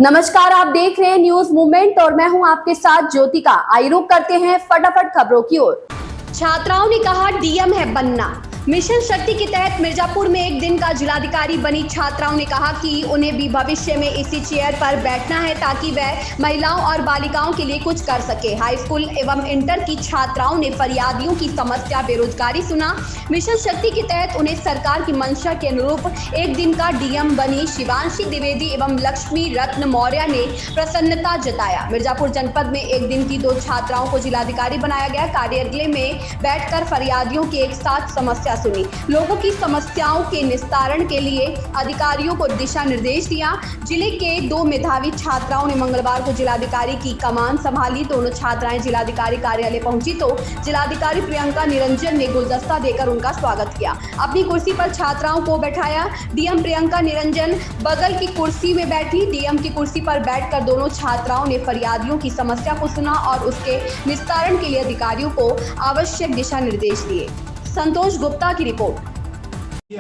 नमस्कार, आप देख रहे हैं न्यूज मूवमेंट और मैं हूं आपके साथ ज्योतिका। आइए रुक करते हैं फटाफट खबरों की ओर। छात्राओं ने कहा डीएम है बनना। मिशन शक्ति के तहत मिर्जापुर में एक दिन का जिलाधिकारी बनी छात्राओं ने कहा कि उन्हें भी भविष्य में इसी चेयर पर बैठना है ताकि वह महिलाओं और बालिकाओं के लिए कुछ कर सके। हाई स्कूल एवं इंटर की छात्राओं ने फरियादियों की समस्या बेरोजगारी सुना। मिशन शक्ति के तहत उन्हें सरकार की मंशा के अनुरूप एक दिन का डीएम बनी शिवांशी द्विवेदी एवं लक्ष्मी रत्न मौर्य ने प्रसन्नता जताया। मिर्जापुर जनपद में एक दिन की 2 छात्राओं को जिलाधिकारी बनाया गया। कार्यालय में बैठकर फरियादियों की एक साथ समस्या सुनी, लोगों की समस्याओं के निस्तारण के लिए अधिकारियों को दिशा निर्देश दिया। जिले के 2 मेधावी छात्राओं ने मंगलवार को जिलाधिकारी की कमान संभाली। दोनों छात्राएं जिलाधिकारी कार्यालय पहुंची तो जिलाधिकारी प्रियंका निरंजन ने गुलदस्ता देकर उनका स्वागत किया। अपनी कुर्सी पर छात्राओं को बैठाया। डीएम प्रियंका निरंजन बगल की कुर्सी में बैठी। डीएम की कुर्सी पर बैठकर दोनों छात्राओं ने फरियादियों की समस्या को सुना और उसके निस्तारण के लिए अधिकारियों को आवश्यक दिशा निर्देश दिए। संतोष गुप्ता की रिपोर्ट।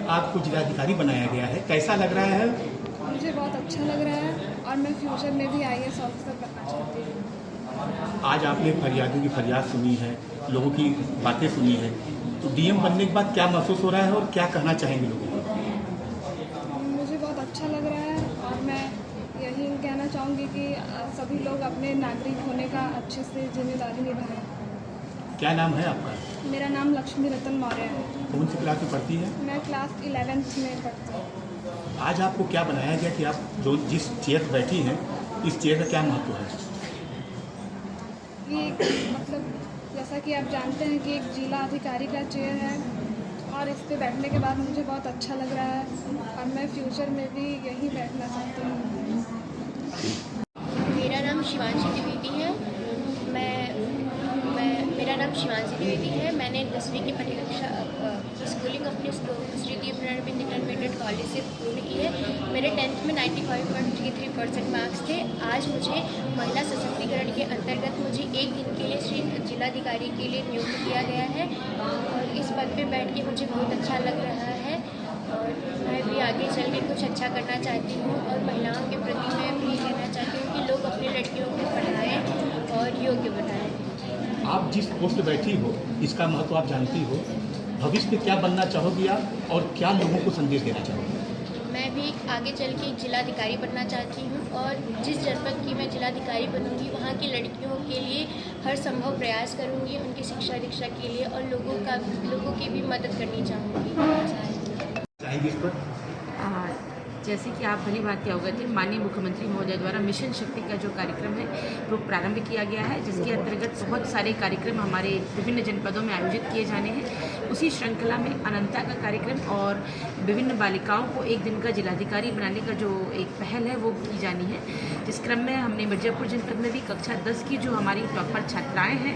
आपको जिलाधिकारी बनाया गया है, कैसा लग रहा है? मुझे बहुत अच्छा लग रहा है और मैं फ्यूचर में भी आईएएस ऑफिसर बनना चाहती हूँ। आज आपने फरियादियों की फरियाद सुनी है, लोगों की बातें सुनी है, तो डीएम बनने के बाद क्या महसूस हो रहा है और क्या कहना चाहेंगे लोगों को? मुझे बहुत अच्छा लग रहा है और मैं यही कहना चाहूँगी कि सभी लोग अपने नागरिक होने का अच्छे से जिम्मेदारी निभाएं। क्या नाम है आपका? मेरा नाम लक्ष्मी रतन मौर्य है। कौन सी क्लास में पढ़ती है? मैं क्लास 11th में पढ़ती हूँ। आज आपको क्या बनाया गया कि आप जो जिस चेयर पर बैठी हैं, इस चेयर का क्या महत्व है? ये मतलब जैसा कि आप जानते हैं कि एक जिला अधिकारी का चेयर है और इस पे बैठने के बाद मुझे बहुत अच्छा लग रहा है और मैं फ्यूचर में भी यहीं बैठना चाहती हूँ। मेरा नाम शिवांशी द्विवेदी है। मेरा नाम शिवांशी द्विवेदी है। मैंने 10वीं की पहली कक्षा स्कूलिंग अपने श्री दीपनारायण इंटरमीडिएट कॉलेज से पूर्ण की है। मेरे 10th में 95.33% मार्क्स थे। आज मुझे महिला सशक्तिकरण के अंतर्गत मुझे एक दिन के लिए श्री जिलाधिकारी के लिए नियुक्त किया गया है और इस पद पे बैठ के मुझे बहुत अच्छा लग रहा है और मैं भी आगे चल के कुछ अच्छा करना चाहती हूँ और महिलाओं के प्रति मैं भी कहना चाहती हूँ कि लोग अपनी लड़कियों को पढ़ाएँ और योग्य बनाएँ। आप जिस पोस्ट पे बैठी हो, इसका महत्व आप जानती हो। भविष्य में क्या बनना चाहोगी आप और क्या लोगों को संदेश देना चाहोगी? मैं भी आगे चल के जिलाधिकारी बनना चाहती हूँ और जिस जनपद की मैं जिलाधिकारी बनूँगी वहाँ की लड़कियों के लिए हर संभव प्रयास करूँगी, उनकी शिक्षा दीक्षा के लिए और लोगों की भी मदद करनी चाहूँगी। चाहेंगे इस पर? जैसे कि आप भली बात क्या अवगत थे, माननीय मुख्यमंत्री महोदय द्वारा मिशन शक्ति का जो कार्यक्रम है वो प्रारंभ किया गया है, जिसके अंतर्गत बहुत सारे कार्यक्रम हमारे विभिन्न जनपदों में आयोजित किए जाने हैं। उसी श्रृंखला में अनंता का कार्यक्रम और विभिन्न बालिकाओं को एक दिन का जिलाधिकारी बनाने का जो एक पहल है वो की जानी है। जिस क्रम में हमने मिर्जापुर जनपद में भी कक्षा 10 की जो हमारी टॉपर छात्राएँ हैं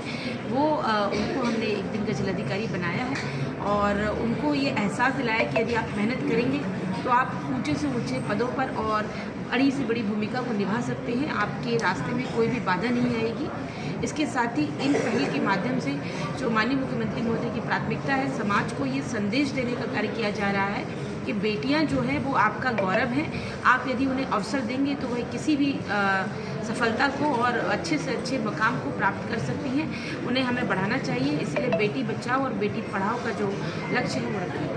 वो उनको हमने एक दिन का जिलाधिकारी बनाया है और उनको ये एहसास दिलाया कि यदि आप मेहनत करेंगे तो आप ऊंचे से ऊंचे पदों पर और बड़ी से बड़ी भूमिका को निभा सकते हैं। आपके रास्ते में कोई भी बाधा नहीं आएगी। इसके साथ ही इन पहल के माध्यम से जो माननीय मुख्यमंत्री महोदय की प्राथमिकता है, समाज को ये संदेश देने का कार्य किया जा रहा है कि बेटियां जो हैं वो आपका गौरव हैं। आप यदि उन्हें अवसर देंगे तो वह किसी भी सफलता को और अच्छे से अच्छे मकाम को प्राप्त कर सकती हैं। उन्हें हमें बढ़ाना चाहिए, इसलिए बेटी बचाओ और बेटी पढ़ाओ का जो लक्ष्य है वो रखा है।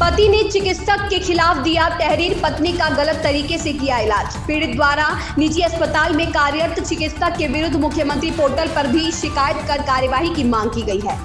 पति ने चिकित्सक के खिलाफ दिया तहरीर, पत्नी का गलत तरीके से किया इलाज। पीड़ित द्वारा निजी अस्पताल में कार्यरत चिकित्सक के विरुद्ध मुख्यमंत्री पोर्टल पर भी शिकायत कर कार्यवाही की मांग की गई है।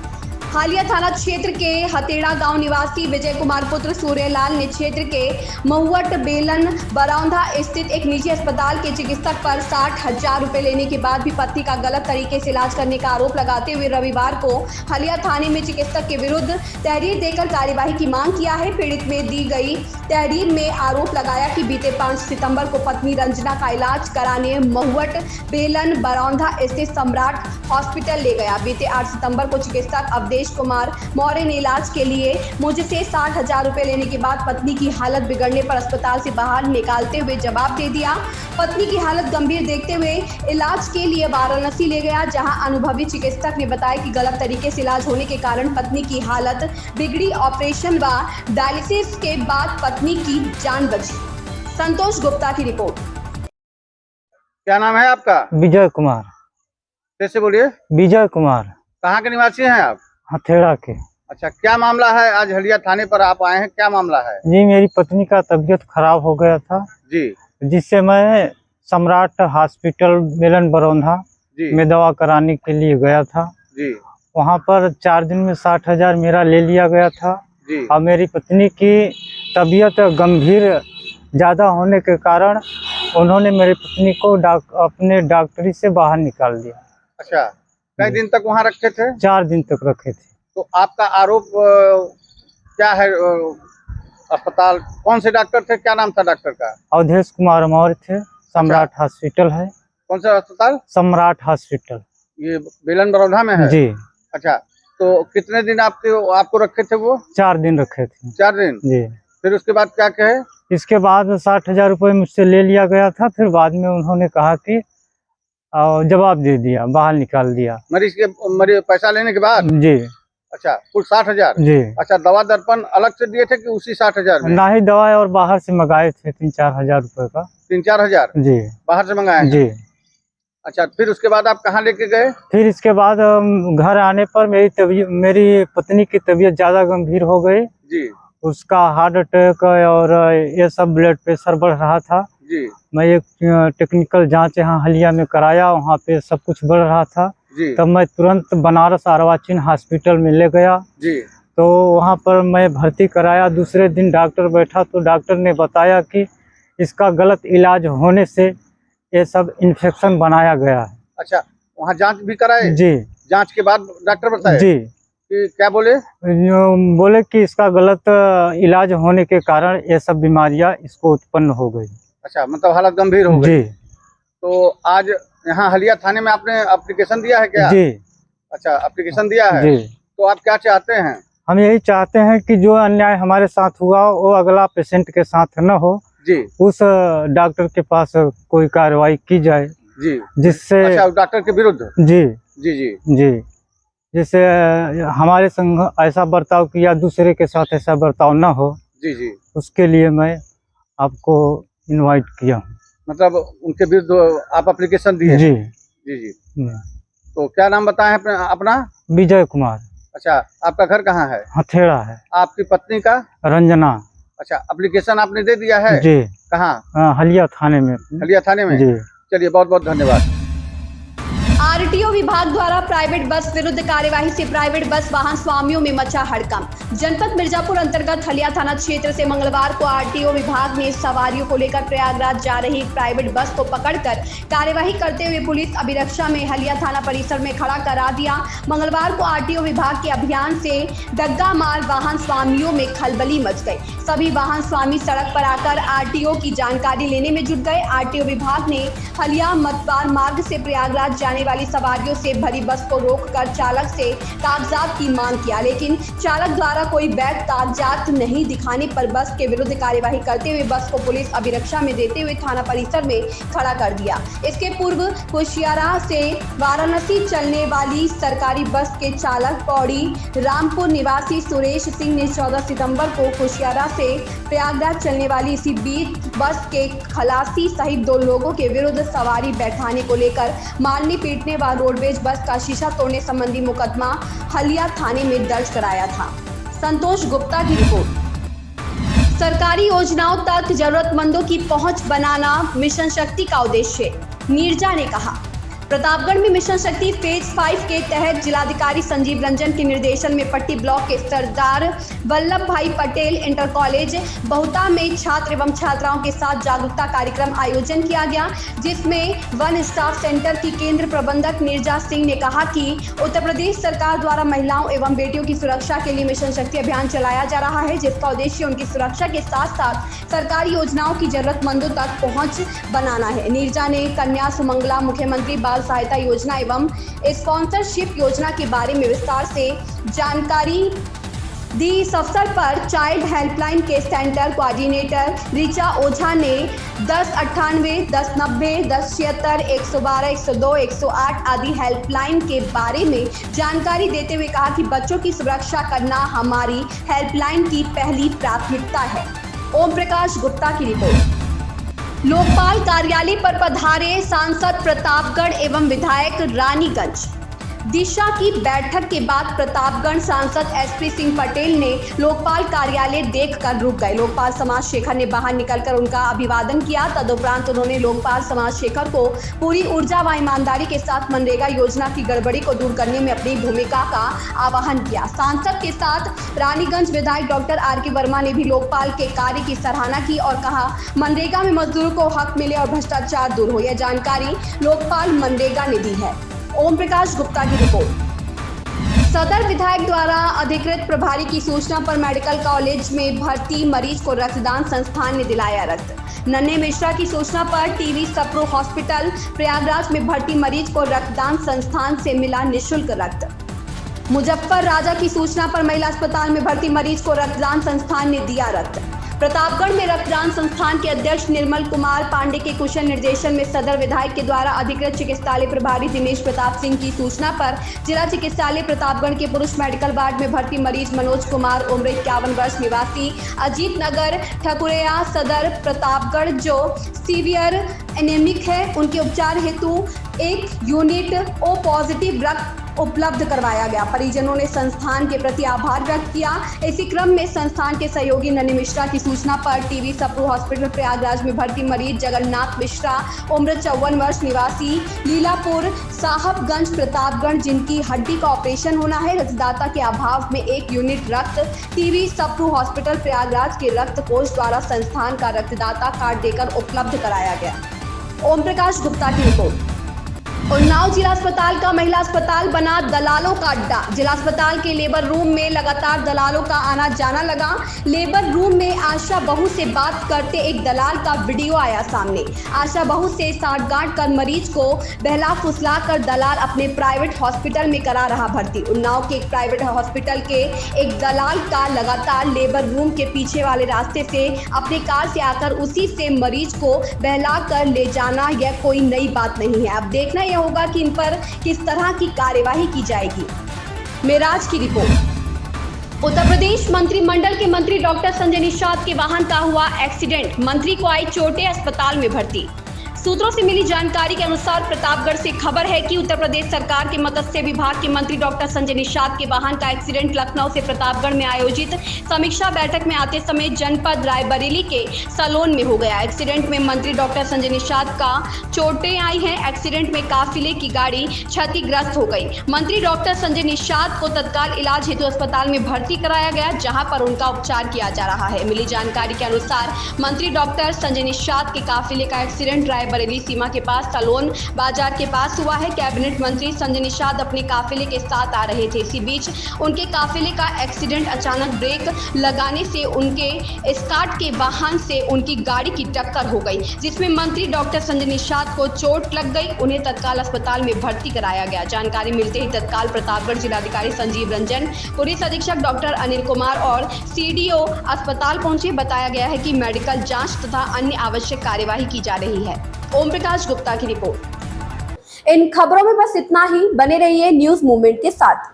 हालिया थाना क्षेत्र के हतेड़ा गांव निवासी विजय कुमार पुत्र सूर्यलाल ने क्षेत्र के महुवट बेलन बरौंधा स्थित एक निजी अस्पताल के चिकित्सक पर 60,000 रुपए लेने के बाद भी पत्नी का गलत तरीके से इलाज करने का आरोप लगाते हुए रविवार को हालिया थाने में चिकित्सक के विरुद्ध तहरीर देकर कार्यवाही की मांग किया है। पीड़ित में दी गई तहरीर में आरोप लगाया कि बीते 5 सितंबर को पत्नी रंजना का इलाज कराने महुवट बेलन बरौंधा स्थित सम्राट हॉस्पिटल ले गया। बीते 8 सितंबर को चिकित्सक अवधेश कुमार मौर्य ने इलाज के लिए मुझसे 60,000 रुपए लेने के बाद पत्नी की हालत बिगड़ने पर अस्पताल से बाहर निकालते हुए जवाब दे दिया। पत्नी की हालत गंभीर देखते हुए इलाज के लिए वाराणसी ले गया, जहां अनुभवी चिकित्सक ने बताया कि गलत तरीके से इलाज होने के कारण पत्नी की हालत बिगड़ी। ऑपरेशन व डायलिसिस के बाद पत्नी की जान बची। संतोष गुप्ता की रिपोर्ट। क्या नाम है आपका? विजय कुमार। कैसे बोलिए? विजय कुमार। कहाँ के निवासी हैं आप? हथेड़ा के। अच्छा, क्या मामला है? आज हलिया थाने पर आप आए हैं, क्या मामला है? जी, मेरी पत्नी का तबीयत खराब हो गया था जी, जिससे मैं सम्राट हॉस्पिटल बेलन बरौंधा जी में दवा कराने के लिए गया था। जी वहाँ पर 4 दिन में 60,000 मेरा ले लिया गया था जी। और मेरी पत्नी की तबीयत गंभीर ज़्यादा होने के कारण उन्होंने मेरी पत्नी को अपने डॉक्टरी से बाहर निकाल दिया। अच्छा, कई दिन तक वहाँ रखे थे? 4 दिन तक रखे थे। तो आपका आरोप क्या है? अस्पताल कौन से डॉक्टर थे? क्या नाम था डॉक्टर का? अवधेश कुमार मौर्य थे। सम्राट हॉस्पिटल है। कौन सा अस्पताल? सम्राट हॉस्पिटल, ये बेलन बरौधा में है? जी। अच्छा, तो कितने दिन आपको रखे थे वो? 4 दिन रखे थे। 4 दिन? जी। फिर उसके बाद क्या कहे? इसके बाद 60,000 रुपये मुझसे ले लिया गया था। फिर बाद में उन्होंने कहा कि जवाब दे दिया, बाहर निकाल दिया। मरीज पैसा लेने के बाद? जी। अच्छा, कुल 60,000? जी। अच्छा, दवा दर्पण अलग से दिए थे कि उसी 60,000 में? ना ही दवा और बाहर से मंगाए थे 3-4 हजार रुपये का। 3-4 हजार? जी। बाहर से मंगाए? जी। अच्छा, फिर उसके बाद आप कहाँ लेके गए? फिर इसके बाद घर आने पर मेरी पत्नी की तबीयत ज़्यादा गंभीर हो गई। जी। उसका हार्ट अटैक और ये सब ब्लड प्रेशर बढ़ रहा था। जी। मैं एक टेक्निकल जांच यहाँ हलिया में कराया, वहाँ पे सब कुछ बढ़ रहा था। जी। तब मैं तुरंत बनारस अर्वाचीन हॉस्पिटल में ले गया। जी। तो वहाँ पर मैं भर्ती कराया। दूसरे दिन डॉक्टर बैठा तो डॉक्टर ने बताया कि इसका गलत इलाज होने से ये सब इन्फेक्शन बनाया गया है। अच्छा, वहाँ जांच भी कराए? जी। जांच के बाद डॉक्टर बताया? जी। कि क्या बोले? बोले कि इसका गलत इलाज होने के कारण ये सब बीमारियां इसको उत्पन्न हो गई। अच्छा, मतलब हालत गंभीर हो गई। जी। तो आज यहाँ हलिया थाने में आपने एप्लीकेशन दिया है क्या? जी। अच्छा, एप्लीकेशन दिया है। जी। तो आप क्या चाहते हैं? हम यही चाहते हैं कि जो अन्याय हमारे साथ हुआ वो अगला पेशेंट के साथ न हो। जी। उस डॉक्टर के पास कोई कार्रवाई की जाए। जी। जिससे अच्छा, डॉक्टर के विरुद्ध? जी। जी जी जी। जिससे हमारे संग ऐसा बर्ताव किया, दूसरे के साथ ऐसा बर्ताव न हो। जी जी। उसके लिए मैं आपको इनवाइट किया। मतलब उनके विरुद्ध आप एप्लीकेशन दिए? जी। जी जी। तो क्या नाम बताएं अपना? विजय कुमार। अच्छा, आपका घर कहाँ है? हथेड़ा है। आपकी पत्नी का? रंजना। अच्छा, एप्लीकेशन आपने दे दिया है? जी। कहाँ? हलिया थाने में। हलिया थाने में? जी। चलिए, बहुत बहुत धन्यवाद। आरटीओ विभाग द्वारा प्राइवेट बस विरुद्ध कार्यवाही से प्राइवेट बस वाहन स्वामियों में मचा हड़कंप। जनपद मिर्जापुर अंतर्गत हलिया थाना क्षेत्र से मंगलवार को आरटीओ विभाग ने सवारियों को लेकर प्रयागराज जा रही एक प्राइवेट बस को पकड़कर कार्यवाही करते हुए पुलिस अभिरक्षा में हलिया थाना परिसर में खड़ा करा दिया। मंगलवार को आरटीओ विभाग के अभियान से डग्गा मार वाहन स्वामियों में खलबली मच गई। सभी वाहन स्वामी सड़क पर आकर आरटीओ की जानकारी लेने में जुट गए। आरटीओ विभाग ने हलिया मतवार मार्ग से प्रयागराज जाने वाली सवारियों से भरी बस को रोककर चालक से कागजात की मांग किया, लेकिन चालक द्वारा कोई वैध कागजात नहीं दिखाने पर बस के विरुद्ध कार्यवाही करते हुए बस को पुलिस अभिरक्षा में देते हुए थाना परिसर में खड़ा कर दिया। इसके पूर्व कुशियारा से वाराणसी चलने वाली सरकारी बस के चालक पौड़ी रामपुर निवासी सुरेश सिंह ने 14 सितंबर को कुशियारा से प्रयागराज चलने वाली इसी बीच बस के खलासी सहित 2 लोगों के विरुद्ध सवारी बैठाने को लेकर मारने पीटने व रोडवेज बस का शीशा तोड़ने संबंधी मुकदमा हलिया थाने में दर्ज कराया था। संतोष गुप्ता की रिपोर्ट। सरकारी योजनाओं तक जरूरतमंदों की पहुंच बनाना मिशन शक्ति का उद्देश्य, नीरजा ने कहा। प्रतापगढ़ में मिशन शक्ति फेज 5 के तहत जिलाधिकारी संजीव रंजन के निर्देशन में पट्टी ब्लॉक के सरदार वल्लभ भाई पटेल इंटर कॉलेज बहुता में छात्र एवं छात्राओं के साथ जागरूकता कार्यक्रम आयोजन किया गया, जिसमें वन स्टाफ सेंटर की केंद्र प्रबंधक नीरजा सिंह ने कहा कि उत्तर प्रदेश सरकार द्वारा महिलाओं एवं बेटियों की सुरक्षा के लिए मिशन शक्ति अभियान चलाया जा रहा है, जिसका उद्देश्य उनकी सुरक्षा के साथ साथ सरकारी योजनाओं की जरूरतमंदों तक पहुँच बनाना है। नीरजा ने कन्या सुमंगला, मुख्यमंत्री बाल सहायता योजना एवं स्पॉन्सरशिप योजना के बारे में विस्तार से जानकारी दी। इस अवसर पर चाइल्ड हेल्पलाइन के सेंटर कोऑर्डिनेटर ऋचा ओझा ने 1098, 1090, 1076, 112, 102, 108 आदि हेल्पलाइन के बारे में जानकारी देते हुए कहा कि बच्चों की सुरक्षा करना हमारी हेल्पलाइन की पहली प्राथमिकता है। ओम प्रकाश गुप्ता की रिपोर्ट। लोकपाल कार्यालय पर पधारे सांसद प्रतापगढ़ एवं विधायक रानीगंज। दिशा की बैठक के बाद प्रतापगढ़ सांसद एसपी सिंह पटेल ने लोकपाल कार्यालय देखकर रुक गए। लोकपाल समाज शेखर ने बाहर निकलकर उनका अभिवादन किया। तदुपरांत उन्होंने लोकपाल समाज शेखर को पूरी ऊर्जा व ईमानदारी के साथ मनरेगा योजना की गड़बड़ी को दूर करने में अपनी भूमिका का आह्वान किया। सांसद के साथ रानीगंज विधायक डॉक्टर आर.के. वर्मा ने भी लोकपाल के कार्य की सराहना की और कहा, मनरेगा में मजदूरों को हक मिले और भ्रष्टाचार दूर हो। यह जानकारी लोकपाल मनरेगा ने दी है। ओम प्रकाश गुप्ता की रिपोर्ट। सदर विधायक द्वारा अधिकृत प्रभारी की सूचना पर मेडिकल कॉलेज में भर्ती मरीज को रक्तदान संस्थान ने दिलाया रक्त। नन्हे मिश्रा की सूचना पर टीवी सप्रो हॉस्पिटल प्रयागराज में भर्ती मरीज को रक्तदान संस्थान से मिला निःशुल्क रक्त। मुजफ्फर राजा की सूचना पर महिला अस्पताल में भर्ती मरीज को रक्तदान संस्थान ने दिया रक्त। प्रतापगढ़ में रक्तदान संस्थान के अध्यक्ष निर्मल कुमार पांडे के कुशल निर्देशन में सदर विधायक के द्वारा अधिकृत चिकित्सालय प्रभारी दिनेश प्रताप सिंह की सूचना पर जिला चिकित्सालय प्रतापगढ़ के पुरुष मेडिकल वार्ड में भर्ती मरीज मनोज कुमार उम्र 51 वर्ष निवासी अजीत नगर ठकुरिया सदर प्रतापगढ़ जो सीवियर एनेमिक है, उनके उपचार हेतु 1 यूनिट ओ पॉजिटिव रक्त उपलब्ध करवाया गया। परिजनों ने संस्थान के प्रति आभार व्यक्त किया। इसी क्रम में संस्थान के सहयोगी नन्हे मिश्रा की सूचना पर टीवी सप्रो हॉस्पिटल प्रयागराज में भर्ती मरीज जगन्नाथ मिश्रा उम्र 54 वर्ष निवासी लीलापुर साहबगंज प्रतापगढ़ जिनकी हड्डी का ऑपरेशन होना है, रक्तदाता के अभाव में 1 यूनिट रक्त टीवी सप्रो हॉस्पिटल प्रयागराज के रक्त कोष द्वारा संस्थान का रक्तदाता कार्ड देकर उपलब्ध कराया गया। ओम प्रकाश गुप्ता की रिपोर्ट। उन्नाव जिला अस्पताल का महिला अस्पताल बना दलालों का अड्डा। जिला अस्पताल के लेबर रूम में लगातार दलालों का आना जाना लगा। लेबर रूम में आशा बहू से बात करते एक दलाल का वीडियो आया सामने। आशा बहू से साठगांठ कर मरीज को बहला फुसला कर दलाल अपने प्राइवेट हॉस्पिटल में करा रहा भर्ती। उन्नाव के एक प्राइवेट हॉस्पिटल के एक दलाल का लगातार लेबर रूम के पीछे वाले रास्ते से अपने कार से आकर उसी से मरीज को बहला कर ले जाना यह कोई नई बात नहीं है। अब देखना होगा कि इन पर किस तरह की कार्यवाही की जाएगी। मेराज की रिपोर्ट। उत्तर प्रदेश मंत्रिमंडल के मंत्री डॉक्टर संजय निषाद के वाहन का हुआ एक्सीडेंट। मंत्री को आई चोटें, अस्पताल में भर्ती। सूत्रों से मिली जानकारी के अनुसार प्रतापगढ़ से खबर है कि उत्तर प्रदेश सरकार के मत्स्य विभाग के मंत्री डॉक्टर संजय निषाद के वाहन का एक्सीडेंट लखनऊ से प्रतापगढ़ में आयोजित समीक्षा बैठक में आते समय जनपद रायबरेली के सलोन में हो गया। एक्सीडेंट में मंत्री डॉक्टर संजय निषाद का चोटें आई हैं। एक्सीडेंट में काफिले की गाड़ी क्षतिग्रस्त हो गई। मंत्री डॉक्टर संजय निषाद को तत्काल इलाज हेतु अस्पताल में भर्ती कराया गया, जहां पर उनका उपचार किया जा रहा है। मिली जानकारी के अनुसार मंत्री डॉक्टर संजय निषाद के काफिले का एक्सीडेंट बरेली सीमा के पास सलोन बाजार के पास हुआ है। कैबिनेट मंत्री संजय निषाद अपने काफिले के साथ आ रहे थे। इसी बीच उनके काफिले का एक्सीडेंट अचानक ब्रेक लगाने से उनके एस्कॉर्ट के वाहन से उनकी गाड़ी की टक्कर हो गई, जिसमें मंत्री डॉक्टर संजय निषाद को चोट लग गई। उन्हें तत्काल अस्पताल में भर्ती कराया गया। जानकारी मिलते ही तत्काल प्रतापगढ़ जिलाधिकारी संजीव रंजन, पुलिस अधीक्षक डॉक्टर अनिल कुमार और सीडीओ अस्पताल पहुंचे। बताया गया है कि मेडिकल जांच तथा अन्य आवश्यक कार्यवाही की जा रही है। ओम प्रकाश गुप्ता की रिपोर्ट। इन खबरों में बस इतना ही। बने रहिए न्यूज मूवमेंट के साथ।